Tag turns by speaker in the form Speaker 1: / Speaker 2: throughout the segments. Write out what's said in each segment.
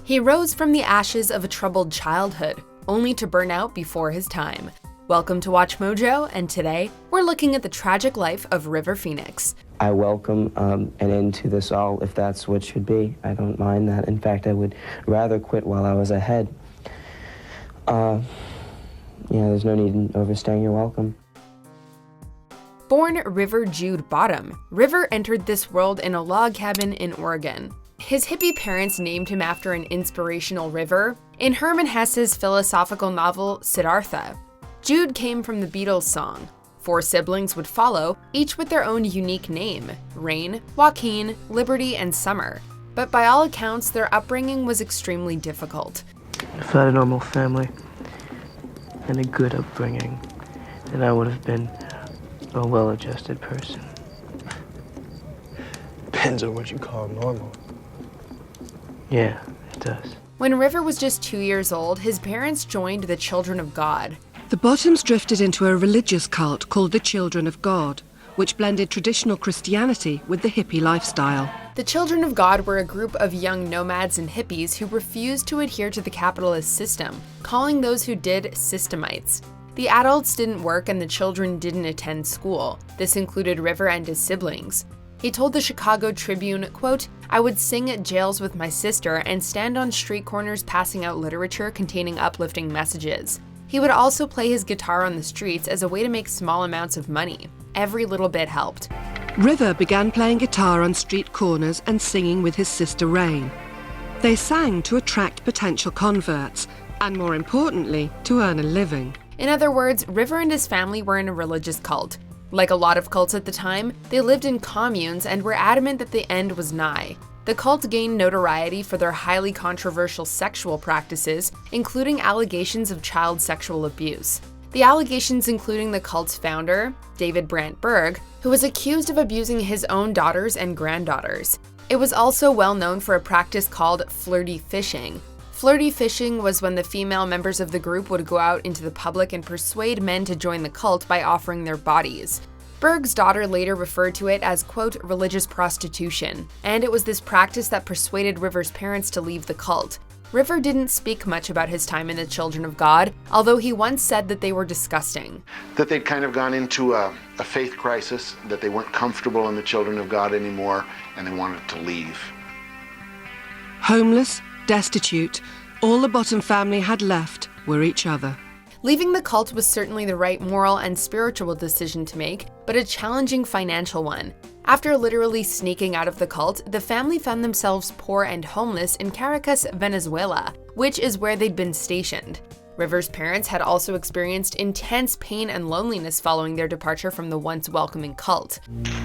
Speaker 1: He rose from the ashes of a troubled childhood, only to burn out before his time. Welcome to Watch Mojo, and today we're looking at the tragic life of River Phoenix.
Speaker 2: I welcome an end to this all, if that's what should be. I don't mind that. In fact, I would rather quit while I was ahead. There's no need in overstaying your welcome.
Speaker 1: Born River Jude Bottom, River entered this world in a log cabin in Oregon. His hippie parents named him after an inspirational river in Herman Hesse's philosophical novel Siddhartha. Jude came from the Beatles song. 4 siblings would follow, each with their own unique name: Rain, Joaquin, Liberty, and Summer. But by all accounts, their upbringing was extremely difficult.
Speaker 3: If I had a normal family and a good upbringing, then I would have been a well-adjusted person.
Speaker 4: Depends on what you call normal.
Speaker 3: Yeah, it does.
Speaker 1: When River was just 2 years old, his parents joined the Children of God.
Speaker 5: The Bottoms drifted into a religious cult called the Children of God, which blended traditional Christianity with the hippie lifestyle.
Speaker 1: The Children of God were a group of young nomads and hippies who refused to adhere to the capitalist system, calling those who did systemites. The adults didn't work and the children didn't attend school. This included River and his siblings. He told the Chicago Tribune, quote, "I would sing at jails with my sister and stand on street corners passing out literature containing uplifting messages. He would also play his guitar on the streets as a way to make small amounts of money. Every little bit helped."
Speaker 5: River began playing guitar on street corners and singing with his sister Rain. They sang to attract potential converts, and more importantly, to earn a living.
Speaker 1: In other words, River and his family were in a religious cult. Like a lot of cults at the time, they lived in communes and were adamant that the end was nigh. The cult gained notoriety for their highly controversial sexual practices, including allegations of child sexual abuse. The allegations including the cult's founder, David Brandt Berg, who was accused of abusing his own daughters and granddaughters. It was also well known for a practice called flirty fishing. Flirty fishing was when the female members of the group would go out into the public and persuade men to join the cult by offering their bodies. Berg's daughter later referred to it as, quote, religious prostitution, and it was this practice that persuaded River's parents to leave the cult. River didn't speak much about his time in the Children of God, although he once said that they were disgusting.
Speaker 6: That they'd kind of gone into a faith crisis, that they weren't comfortable in the Children of God anymore, and they wanted to leave.
Speaker 5: Homeless, destitute, all the Bottom family had left were each other.
Speaker 1: Leaving the cult was certainly the right moral and spiritual decision to make, but a challenging financial one. After literally sneaking out of the cult, the family found themselves poor and homeless in Caracas, Venezuela, which is where they'd been stationed. River's parents had also experienced intense pain and loneliness following their departure from the once welcoming cult.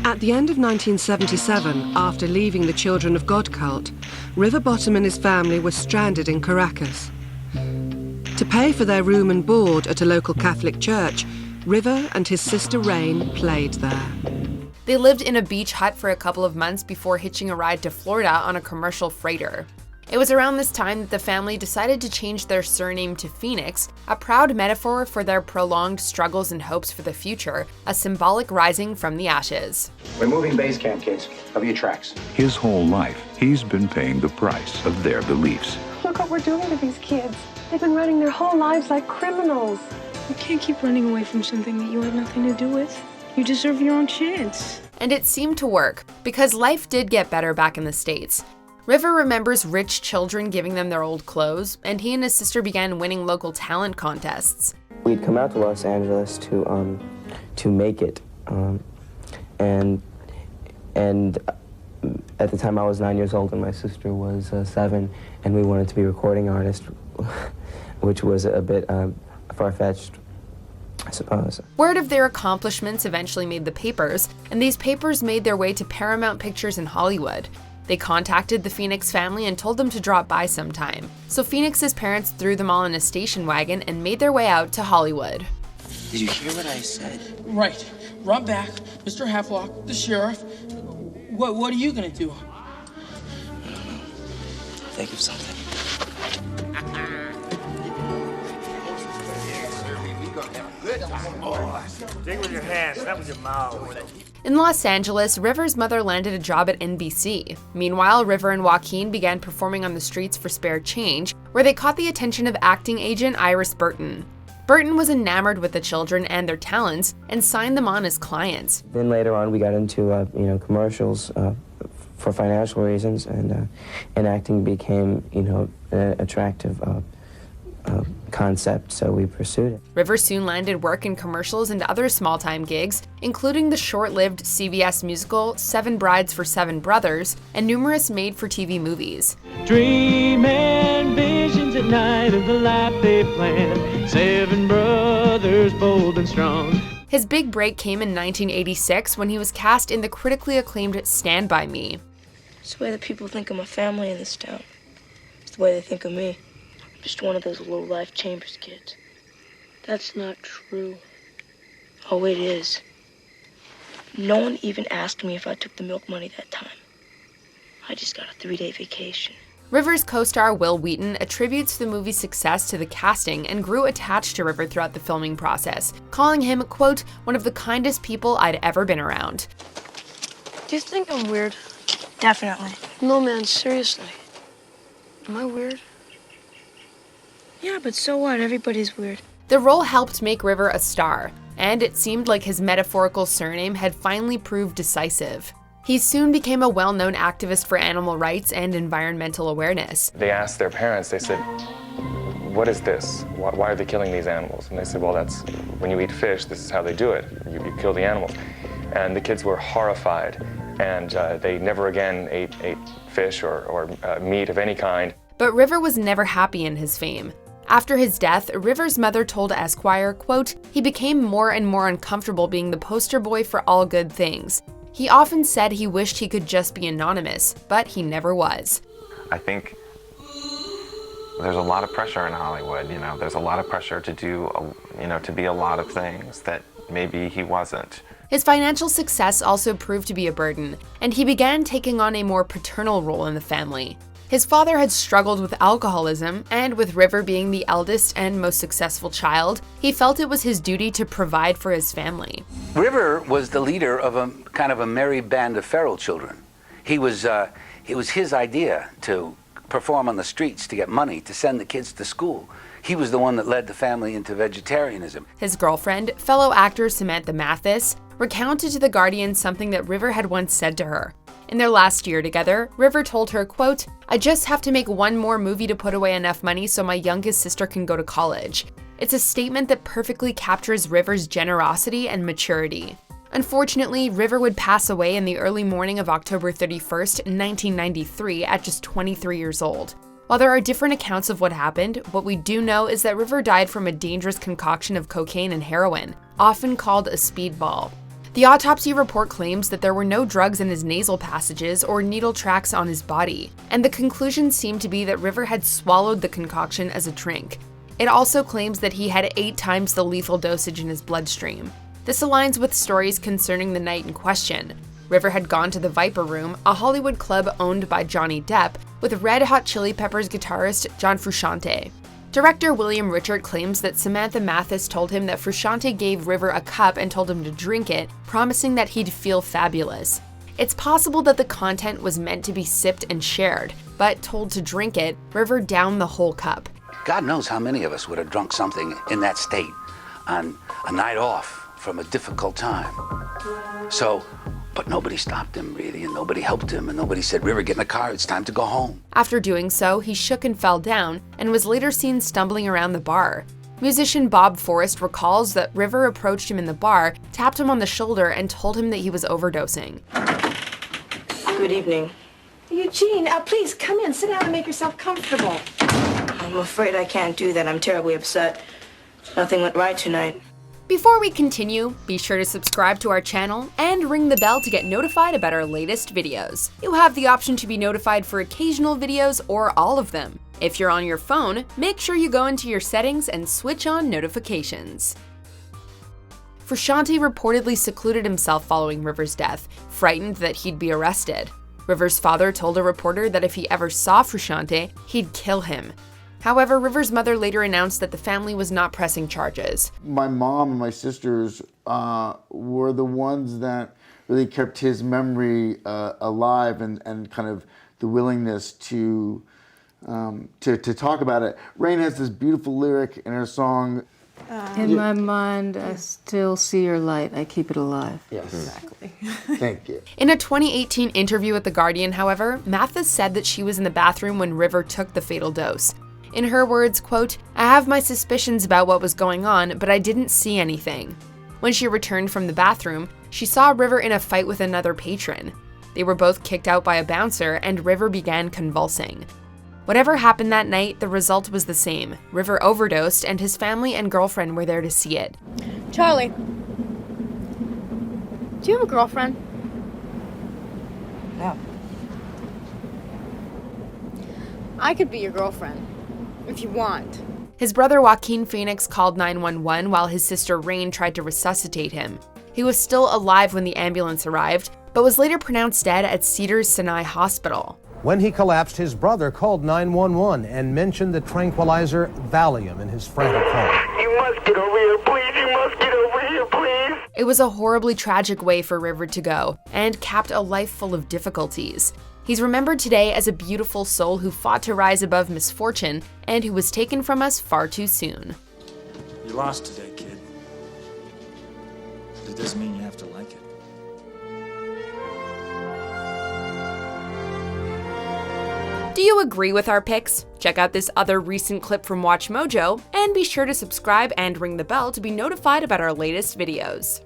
Speaker 5: At the end of 1977, after leaving the Children of God cult, River Bottom and his family were stranded in Caracas. To pay for their room and board at a local Catholic church, River and his sister Rain played there.
Speaker 1: They lived in a beach hut for a couple of months before hitching a ride to Florida on a commercial freighter. It was around this time that the family decided to change their surname to Phoenix, a proud metaphor for their prolonged struggles and hopes for the future, a symbolic rising from the ashes.
Speaker 7: We're moving base camp, kids. Cover your tracks.
Speaker 8: His whole life, he's been paying the price of their beliefs.
Speaker 9: Look what we're doing to these kids. They've been running their whole lives like criminals.
Speaker 10: You can't keep running away from something that you had nothing to do with. You deserve your own chance.
Speaker 1: And it seemed to work, because life did get better back in the States. River remembers rich children giving them their old clothes, and he and his sister began winning local talent contests.
Speaker 2: We'd come out to Los Angeles to make it, and at the time I was 9 years old and my sister was 7, and we wanted to be recording artists, which was a bit far-fetched, I suppose.
Speaker 1: Word of their accomplishments eventually made the papers, and these papers made their way to Paramount Pictures in Hollywood. They contacted the Phoenix family and told them to drop by sometime. So Phoenix's parents threw them all in a station wagon and made their way out to Hollywood.
Speaker 11: Did you hear what I said?
Speaker 12: Right. Run back, Mr. Havelock, the sheriff. What are you gonna do?
Speaker 11: Think of something.
Speaker 13: Dig with your hands, not with your mouth.
Speaker 1: In Los Angeles, River's mother landed a job at NBC. Meanwhile, River and Joaquin began performing on the streets for spare change, where they caught the attention of acting agent Iris Burton. Burton was enamored with the children and their talents and signed them on as clients.
Speaker 2: Then later on, we got into commercials for financial reasons, and acting became an attractive concept, so we pursued it.
Speaker 1: River soon landed work in commercials and other small-time gigs, including the short-lived CBS musical 7 Brides for 7 Brothers and numerous made-for-TV movies.
Speaker 3: Dreaming visions at night of the life they planned. 7 brothers, bold and strong.
Speaker 1: His big break came in 1986 when he was cast in the critically acclaimed Stand By Me.
Speaker 10: It's the way that people think of my family in this town. It's the way they think of me. I'm just one of those low-life Chambers kids. That's not true. Oh, it is. No one even asked me if I took the milk money that time. I just got a 3-day vacation.
Speaker 1: River's co-star Will Wheaton attributes the movie's success to the casting and grew attached to River throughout the filming process, calling him, quote, one of the kindest people I'd ever been around.
Speaker 10: Do you think I'm weird? Definitely. No, man, seriously. Am I weird? Yeah, but so what? Everybody's weird.
Speaker 1: The role helped make River a star, and it seemed like his metaphorical surname had finally proved decisive. He soon became a well-known activist for animal rights and environmental awareness.
Speaker 13: They asked their parents, they said, what is this? Why are they killing these animals? And they said, well, that's when you eat fish, this is how they do it. You kill the animals. And the kids were horrified, and they never again ate fish or meat of any kind.
Speaker 1: But River was never happy in his fame. After his death, River's mother told Esquire, quote, he became more and more uncomfortable being the poster boy for all good things. He often said he wished he could just be anonymous, but he never was.
Speaker 14: I think there's a lot of pressure in Hollywood, there's a lot of pressure to do, to be a lot of things that maybe he wasn't.
Speaker 1: His financial success also proved to be a burden, and he began taking on a more paternal role in the family. His father had struggled with alcoholism, and with River being the eldest and most successful child, he felt it was his duty to provide for his family.
Speaker 15: River was the leader of a kind of a merry band of feral children. It was his idea to perform on the streets to get money to send the kids to school. He was the one that led the family into vegetarianism.
Speaker 1: His girlfriend, fellow actor Samantha Mathis, recounted to The Guardian something that River had once said to her. In their last year together, River told her, quote, I just have to make one more movie to put away enough money so my youngest sister can go to college. It's a statement that perfectly captures River's generosity and maturity. Unfortunately, River would pass away in the early morning of October 31st, 1993 at just 23 years old. While there are different accounts of what happened, what we do know is that River died from a dangerous concoction of cocaine and heroin, often called a speedball. The autopsy report claims that there were no drugs in his nasal passages or needle tracks on his body, and the conclusion seemed to be that River had swallowed the concoction as a drink. It also claims that he had 8 times the lethal dosage in his bloodstream. This aligns with stories concerning the night in question. River had gone to the Viper Room, a Hollywood club owned by Johnny Depp, with Red Hot Chili Peppers guitarist John Frusciante. Director William Richard claims that Samantha Mathis told him that Frusciante gave River a cup and told him to drink it, promising that he'd feel fabulous. It's possible that the content was meant to be sipped and shared, but told to drink it, River downed the whole cup.
Speaker 15: God knows how many of us would have drunk something in that state on a night off from a difficult time. But nobody stopped him, really, and nobody helped him, and nobody said, River, get in the car, it's time to go home.
Speaker 1: After doing so, he shook and fell down, and was later seen stumbling around the bar. Musician Bob Forrest recalls that River approached him in the bar, tapped him on the shoulder, and told him that he was overdosing.
Speaker 10: Good evening.
Speaker 9: Eugene, please come in, sit down and make yourself comfortable.
Speaker 10: I'm afraid I can't do that. I'm terribly upset. Nothing went right tonight.
Speaker 1: Before we continue, be sure to subscribe to our channel and ring the bell to get notified about our latest videos. You have the option to be notified for occasional videos or all of them. If you're on your phone, make sure you go into your settings and switch on notifications. Frusciante reportedly secluded himself following River's death, frightened that he'd be arrested. River's father told a reporter that if he ever saw Frusciante, he'd kill him. However, River's mother later announced that the family was not pressing charges.
Speaker 6: My mom and my sisters were the ones that
Speaker 16: really kept his memory alive, and kind of the willingness to talk about it. Rain has this beautiful lyric in her song.
Speaker 17: In my mind, I still see your light. I keep it alive.
Speaker 16: Yes. Exactly. Thank you.
Speaker 1: In a 2018 interview with The Guardian, however, Mathis said that she was in the bathroom when River took the fatal dose. In her words, quote, "I have my suspicions about what was going on, but I didn't see anything." When she returned from the bathroom, she saw River in a fight with another patron. They were both kicked out by a bouncer, and River began convulsing. Whatever happened that night, the result was the same. River overdosed, and his family and girlfriend were there to see it.
Speaker 18: Charlie, do you have a girlfriend?
Speaker 17: No.
Speaker 18: I could be your girlfriend, if you want.
Speaker 1: His brother Joaquin Phoenix called 911 while his sister Rain tried to resuscitate him. He was still alive when the ambulance arrived, but was later pronounced dead at Cedars-Sinai Hospital.
Speaker 19: When he collapsed, his brother called 911 and mentioned the tranquilizer Valium in his frantic call.
Speaker 20: You must get over here, please. You must get over here, please.
Speaker 1: It was a horribly tragic way for River to go, and capped a life full of difficulties. He's remembered today as a beautiful soul who fought to rise above misfortune, and who was taken from us far too soon.
Speaker 21: You lost today, kid. But it doesn't mean you have to like it.
Speaker 1: Do you agree with our picks? Check out this other recent clip from WatchMojo, and be sure to subscribe and ring the bell to be notified about our latest videos.